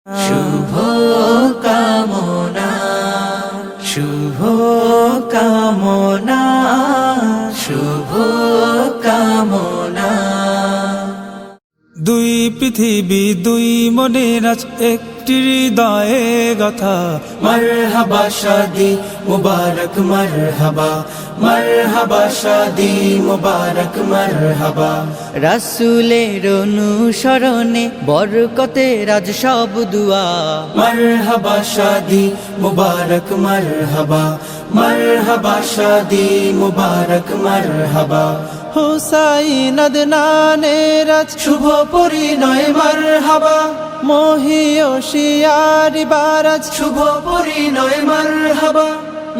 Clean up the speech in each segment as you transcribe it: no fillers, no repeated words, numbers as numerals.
শুভ কামনা, শুভ কামনা, শুভ কামনা। দুই পৃথিবী দুই মনের আজ একটি হৃদয়ে গাথা। মারহাবা শাদি মুবারক মারহাবা, মারহাবা শাদি মুবারক মারহাবা। রাসূলের অনুসরণে বরকতের আজ সব দুয়া। মারহাবা শাদি মুবারক মারহাবা, মারহাবা শাদি মুবারক মারহাবা। হুসাইন আদনানের আজ শুভ পরিণয় মারহাবা, মহিয়সিয়ারি বারাজ শুভ পরিণয় মারহাবা।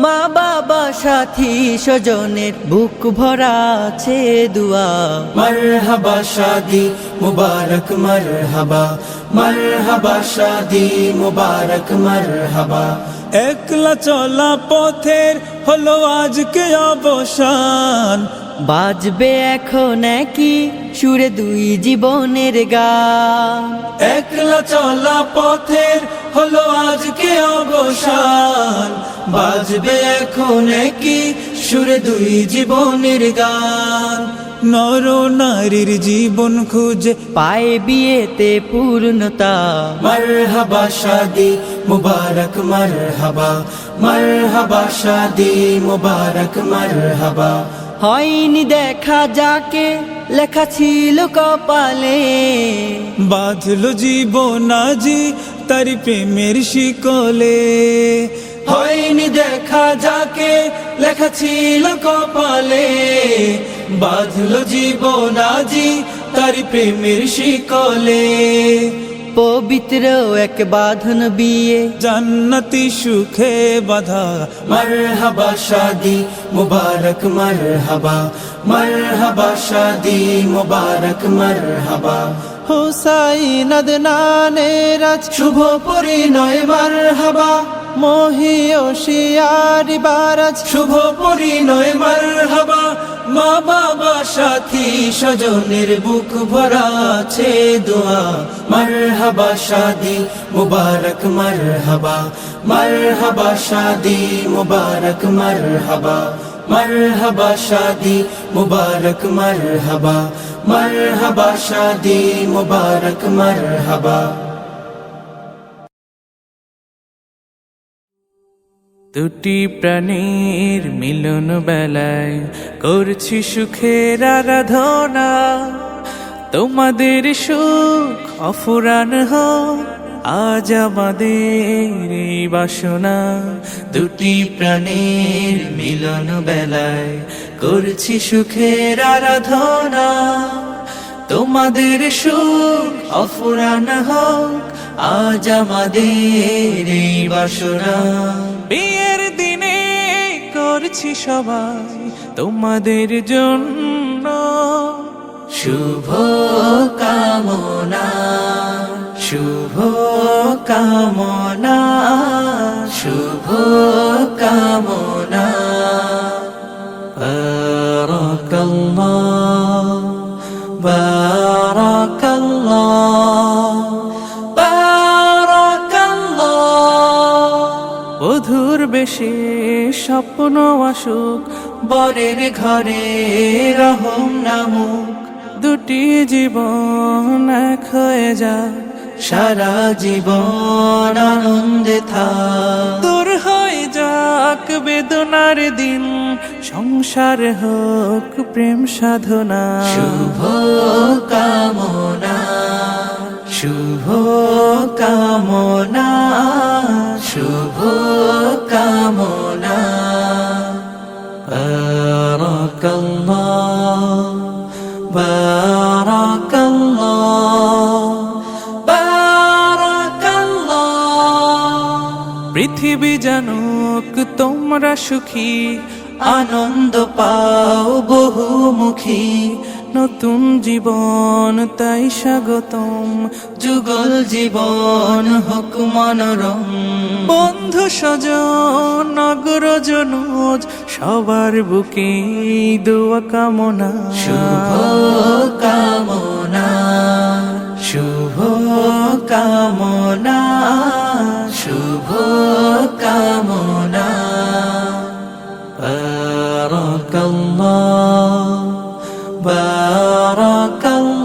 মা বাবা সাথী স্বজনের বুক ভরা আছে দুয়া। মারহাবা শাদি মুবারক মারহাবা, মারহাবা শাদি মুবারক মারহাবা। একলা চলা পথের হলো আজকে অবসান। বাজবে এখন কি সুরে দুই জীবনের গান। একলা চলা পথের হলো আজকে অবসান। বাজবে এখন কি সুরে দুই জীবনের গান। নর নারীর জীবন খুঁজে পায় বিয়েতে পূর্ণতা। মারহাবা শাদি মুবারক মারহাবা, মারহাবা শাদি মুবারক মারহাবা। হয়নি দেখা যাকে লেখা ছিল কপালে। বাঁধলো জীবন আজি তারি প্রেমের শিকলে। হয়নি দেখা যাকে লেখা ছিল কপালে। বাঁধলো জীবন আজি তারি প্রেমের শিকলে। পবিত্র এক বাঁধন বিয়ে জান্নাতি সুখে বাধা। মারহাবা শাদি মুবারক মারহাবা, মারহাবা শাদি মুবারক মারহাবা। হুসাইন আদনানের আজ শুভ পরিণয় মারহাবা, মহিয়সিয়ারি বারাজ শুভ পরিণয় মারহাবা। মা বাবা সাথী স্বজনের বুক ভরা আছে দোয়া। মারহাবা শাদি মুবারক মারহাবা, মারহাবা শাদি মুবারক মারহাবা। মারহাবা শাদি মুবারক মারহাবা, মারহাবা শাদি মুবারক মারহাবা। দুটি প্রাণীর মিলন বেলায় করছি সুখের আরাধনা। তোমাদের সুখ অফুরান হোক আজ আমাদের এই বাসনা। দুটি প্রাণীর মিলন বেলায় করছি সুখের আরাধনা। তোমাদের সুখ অফুরান হোক আজ আমাদের এই বাসনা। বিয়ের দিনে করছি সবাই তোমাদের জন্য শুভ কামনা, শুভ কামনা, শুভ কামনা। বারাকাল্লাহ, বারাকাল্লাহ, বারাকাল্লাহ। বধুর বেশে স্বপ্ন আসুক বরের ঘরে রহম নামুক। দুটি জীবন এক হয়ে যায় সারা জীবন আনন্দে থাক। দূর হয়ে যাক বেদনার দিন সংসার হোক প্রেম সাধনা। শুভ কামনা, শুভ কামনা, শুভ কামনা। বারাকাল্লাহ, বারাকাল্লাহ, বারাকাল্লাহ। পৃথিবী জানুক তোমরা সুখী আনন্দ পাও বহুমুখী। নতুন জীবন তাই স্বাগতম যুগল জীবন হোক মনোরম। বন্ধু স্বজন নগরজনুজ সবার বুকে দোয়া কামনা। শুভ কামনা, শুভ কামনা, শুভ কামনা। বারাকাল্লাহ, বারাকাল্লাহ।